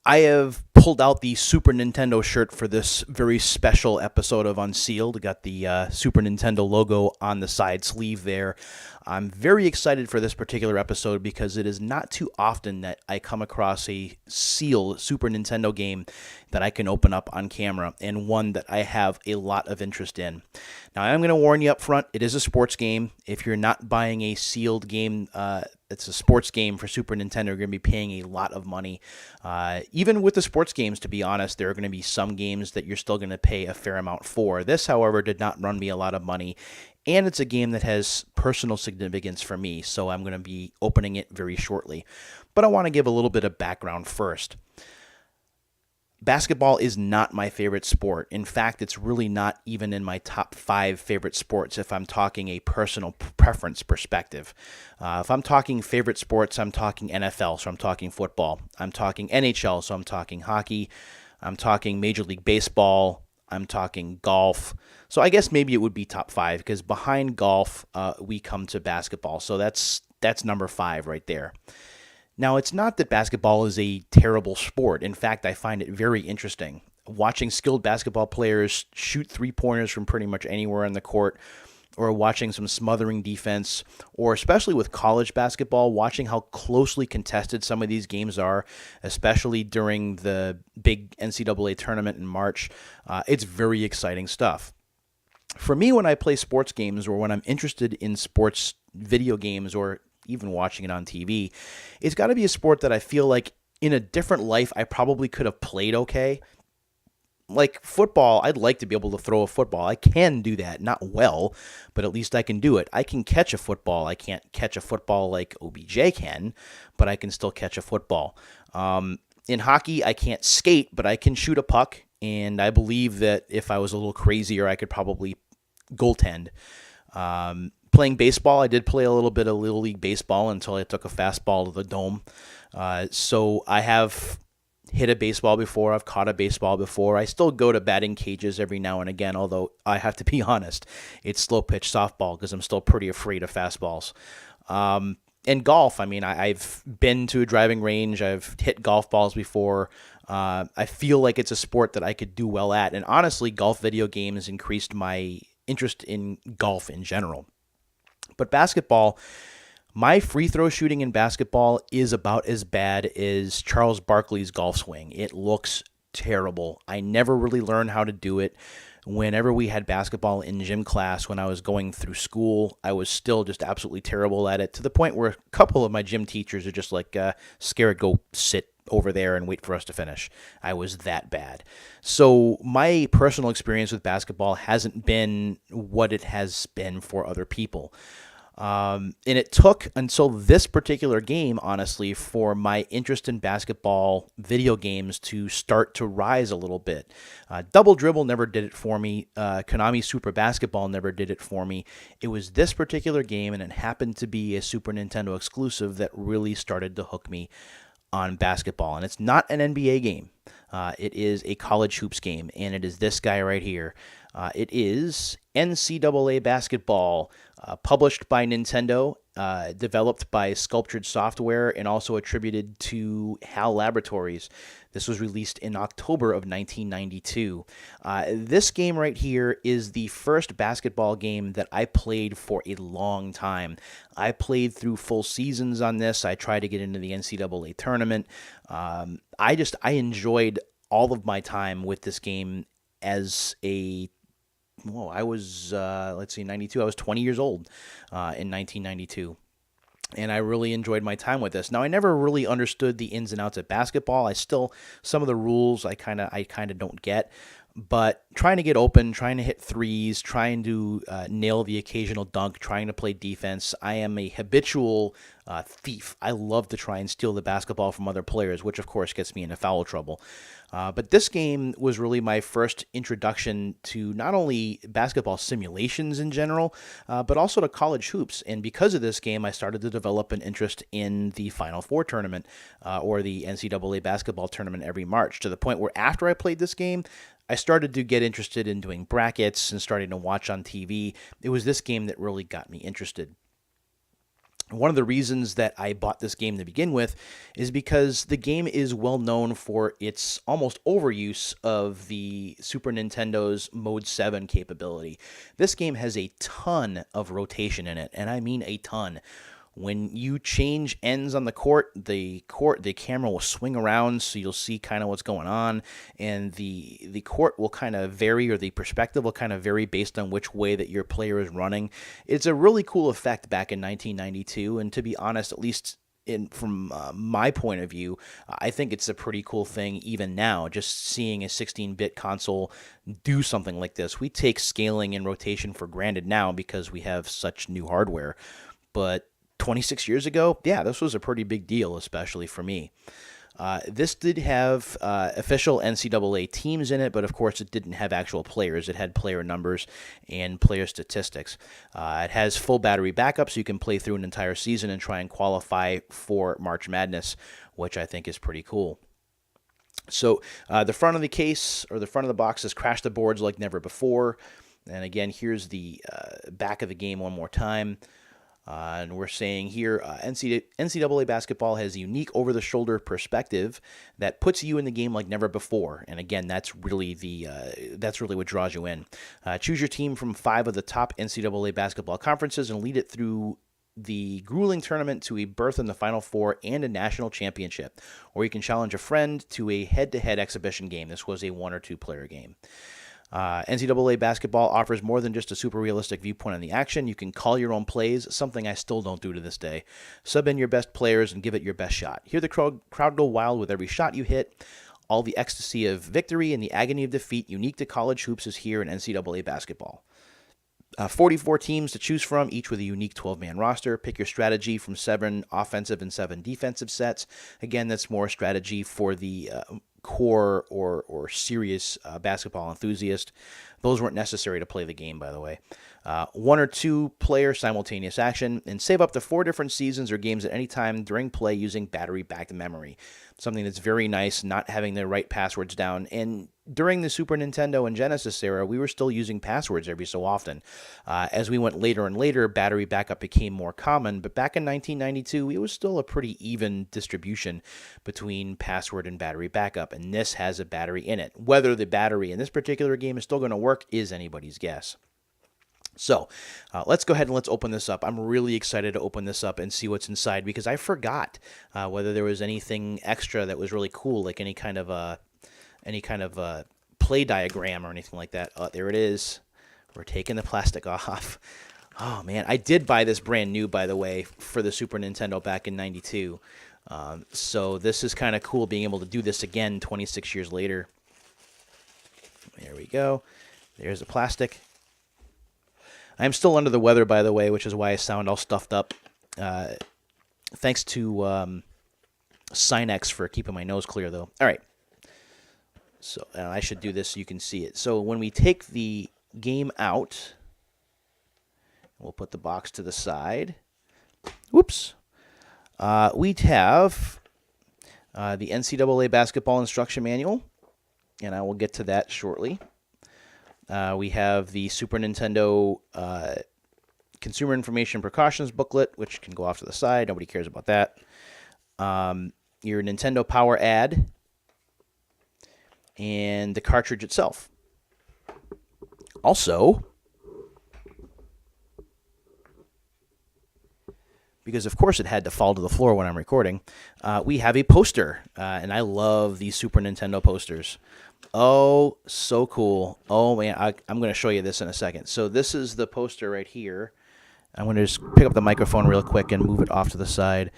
I have pulled out the Super Nintendo shirt for this very special episode of Unsealed. Got the Super Nintendo logo on the side sleeve there. I'm very excited for this particular episode because it is not too often that I come across a sealed Super Nintendo game that I can open up on camera, and one that I have a lot of interest in. Now, I'm going to warn you up front, it is a sports game. If you're not buying a sealed game, it's a sports game for Super Nintendo, you're going to be paying a lot of money. Even with the sports games, to be honest, there are going to be some games that you're still going to pay a fair amount for. This, however, did not run me a lot of money, and it's a game that has personal significance for me, so I'm going to be opening it very shortly. But I want to give a little bit of background first. Basketball is not my favorite sport. In fact, it's really not even in my top 5 favorite sports if I'm talking a personal preference perspective. If I'm talking favorite sports, I'm talking NFL, so I'm talking football. I'm talking NHL, so I'm talking hockey. I'm talking Major League Baseball. I'm talking golf. So I guess maybe it would be top 5, because behind golf, we come to basketball. So that's number 5 right there. Now, it's not that basketball is a terrible sport. In fact, I find it very interesting. Watching skilled basketball players shoot three-pointers from pretty much anywhere on the court, or watching some smothering defense, or especially with college basketball, watching how closely contested some of these games are, especially during the big NCAA tournament in March. It's very exciting stuff. For me, when I play sports games, or when I'm interested in sports video games, or even watching it on TV, it's got to be a sport that I feel like in a different life I probably could have played okay. Like football, I'd like to be able to throw a football. I can do that, not well, but at least I can do it. I can catch a football. I can't catch a football like OBJ can, but I can still catch a football. In hockey, I can't skate, but I can shoot a puck, and I believe that if I was a little crazier, I could probably goaltend. Playing baseball, I did play a little bit of Little League Baseball until I took a fastball to the dome. So I have hit a baseball before. I've caught a baseball before. I still go to batting cages every now and again, although I have to be honest, it's slow pitch softball because I'm still pretty afraid of fastballs. And golf, I mean, I've been to a driving range. I've hit golf balls before. I feel like it's a sport that I could do well at. And honestly, golf video games increased my interest in golf in general. But basketball, my free throw shooting in basketball is about as bad as Charles Barkley's golf swing. It looks terrible. I never really learned how to do it. Whenever we had basketball in gym class when I was going through school, I was still just absolutely terrible at it, to the point where a couple of my gym teachers are just like, Scarrett, go sit over there and wait for us to finish. I was that bad. So my personal experience with basketball hasn't been what it has been for other people. And it took until this particular game, honestly, for my interest in basketball video games to start to rise a little bit. Double Dribble never did it for me. Konami Super Basketball never did it for me. It was this particular game, and it happened to be a Super Nintendo exclusive, that really started to hook me on basketball. And it's not an NBA game. It is a college hoops game, and it is this guy right here. It is NCAA Basketball, published by Nintendo, developed by Sculptured Software, and also attributed to HAL Laboratories. This was released in October of 1992. This game right here is the first basketball game that I played for a long time. I played through full seasons on this. I tried to get into the NCAA tournament. I enjoyed all of my time with this game as a I was, 92. I was 20 years old in 1992. And I really enjoyed my time with this. Now, I never really understood the ins and outs of basketball. Some of the rules I kind of don't get. But trying to get open, trying to hit threes, trying to nail the occasional dunk, trying to play defense, I am a habitual thief. I love to try and steal the basketball from other players, which of course gets me into foul trouble. But this game was really my first introduction to not only basketball simulations in general, but also to college hoops. And because of this game, I started to develop an interest in the Final Four tournament, or the NCAA basketball tournament every March, to the point where after I played this game, I started to get interested in doing brackets and starting to watch on TV. It was this game that really got me interested. One of the reasons that I bought this game to begin with is because the game is well known for its almost overuse of the Super Nintendo's Mode 7 capability. This game has a ton of rotation in it, and I mean a ton. When you change ends on the camera will swing around, so you'll see kind of what's going on, and the court will kind of vary, or the perspective will kind of vary based on which way that your player is running. It's a really cool effect back in 1992, and to be honest, at least from my point of view, I think it's a pretty cool thing even now, just seeing a 16-bit console do something like this. We take scaling and rotation for granted now because we have such new hardware, but 26 years ago, yeah, this was a pretty big deal, especially for me. This did have official NCAA teams in it, but of course it didn't have actual players. It had player numbers and player statistics. It has full battery backup, so you can play through an entire season and try and qualify for March Madness, which I think is pretty cool. So the front of the case, or the front of the box, is crash the boards like never before. And again, here's the back of the game one more time. And we're saying here, NCAA basketball has a unique over-the-shoulder perspective that puts you in the game like never before. And again, that's really what draws you in. Choose your team from 5 of the top NCAA basketball conferences and lead it through the grueling tournament to a berth in the Final Four and a national championship. Or you can challenge a friend to a head-to-head exhibition game. This was a 1 or 2 player game. NCAA basketball offers more than just a super realistic viewpoint on the action. You can call your own plays, something I still don't do to this day. Sub in your best players and give it your best shot. Hear the crowd go wild with every shot you hit. All the ecstasy of victory and the agony of defeat unique to college hoops is here in NCAA basketball. 44 teams to choose from, each with a unique 12-man roster. Pick your strategy from 7 offensive and 7 defensive sets. Again, that's more strategy for the core or serious basketball enthusiast. Those weren't necessary to play the game, by the way. 1 or 2 player simultaneous action, and save up to 4 different seasons or games at any time during play using battery-backed memory. Something that's very nice, not having the right passwords down. And during the Super Nintendo and Genesis era, we were still using passwords every so often. As we went later and later, battery backup became more common, but back in 1992, it was still a pretty even distribution between password and battery backup, and this has a battery in it. Whether the battery in this particular game is still going to work is anybody's guess. So let's go ahead and let's open this up. I'm really excited to open this up and see what's inside, because I forgot whether there was anything extra that was really cool, like any kind of a play diagram or anything like that. Oh, there it is. We're taking the plastic off. Oh man, I did buy this brand new, by the way, for the Super Nintendo back in '92. So this is kind of cool being able to do this again 26 years later. There we go. There's the plastic. I'm still under the weather, by the way, which is why I sound all stuffed up. Thanks to Sinex for keeping my nose clear, though. All right. So I should do this so you can see it. So when we take the game out, we'll put the box to the side. Whoops. We have the NCAA Basketball Instruction Manual, and I will get to that shortly. We have the Super Nintendo Consumer Information Precautions Booklet, which can go off to the side. Nobody cares about that. Your Nintendo Power ad, and the cartridge itself. Also, because of course it had to fall to the floor when I'm recording, we have a poster, and I love these Super Nintendo posters. Oh, so cool. Oh, man, I'm going to show you this in a second. So this is the poster right here. I'm going to just pick up the microphone real quick and move it off to the side.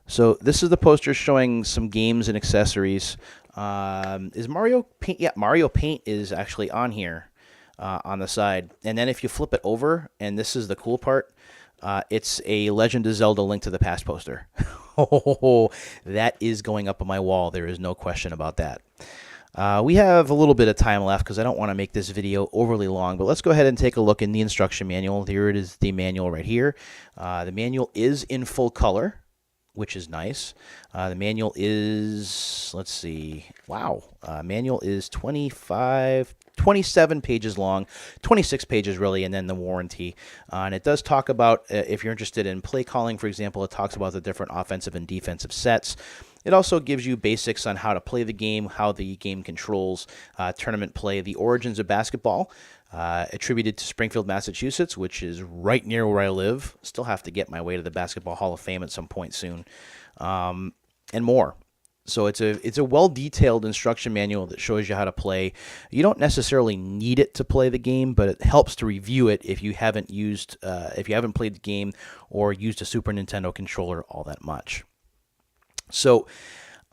So this is the poster showing some games and accessories. Is Mario Paint? Yeah, Mario Paint is actually on here on the side. And then if you flip it over, and this is the cool part, it's a Legend of Zelda Link to the Past poster. Oh, that is going up on my wall. There is no question about that. We have a little bit of time left because I don't want to make this video overly long, but let's go ahead and take a look in the instruction manual. Here it is, the manual right here. The manual is in full color, which is nice. The manual is, let's see, wow, manual is 27 pages long, 26 pages really, and then the warranty. And it does talk about, if you're interested in play calling, for example, it talks about the different offensive and defensive sets. It also gives you basics on how to play the game, how the game controls tournament play, the origins of basketball, attributed to Springfield, Massachusetts, which is right near where I live. Still have to get my way to the Basketball Hall of Fame at some point soon, and more. So it's a well-detailed instruction manual that shows you how to play. You don't necessarily need it to play the game, but it helps to review it if you haven't played the game or used a Super Nintendo controller all that much. So,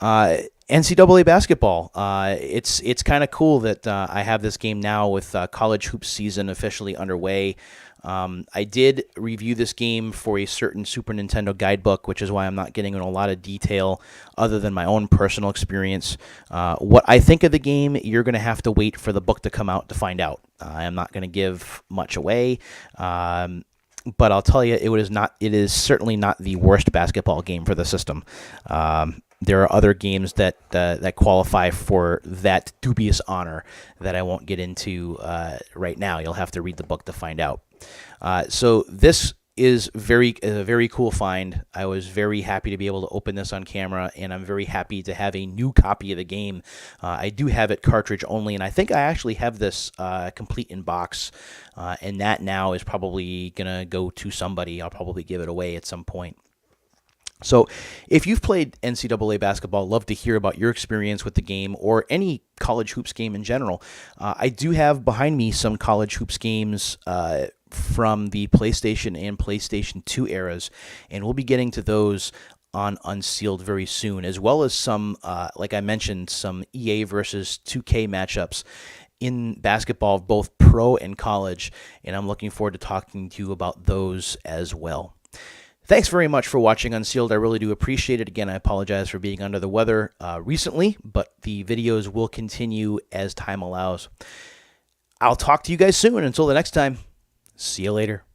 NCAA basketball. It's kind of cool that I have this game now with college hoops season officially underway. I did review this game for a certain Super Nintendo guidebook, which is why I'm not getting in a lot of detail other than my own personal experience. What I think of the game, you're going to have to wait for the book to come out to find out. I'm not going to give much away. But I'll tell you, it is certainly not the worst basketball game for the system. There are other games that qualify for that dubious honor that I won't get into right now. You'll have to read the book to find out. So this is a very cool find. I was very happy to be able to open this on camera, and I'm very happy to have a new copy of the game. I do have it cartridge only, and I think I actually have this complete in box, and that now is probably going to go to somebody. I'll probably give it away at some point. So if you've played NCAA basketball, love to hear about your experience with the game or any college hoops game in general. I do have behind me some college hoops games from the PlayStation and PlayStation 2 eras, and we'll be getting to those on Unsealed very soon, as well as some, like I mentioned, some EA versus 2K matchups in basketball, both pro and college, and I'm looking forward to talking to you about those as well. Thanks very much for watching Unsealed. I really do appreciate it. Again, I apologize for being under the weather recently, but the videos will continue as time allows. I'll talk to you guys soon. Until the next time, see you later.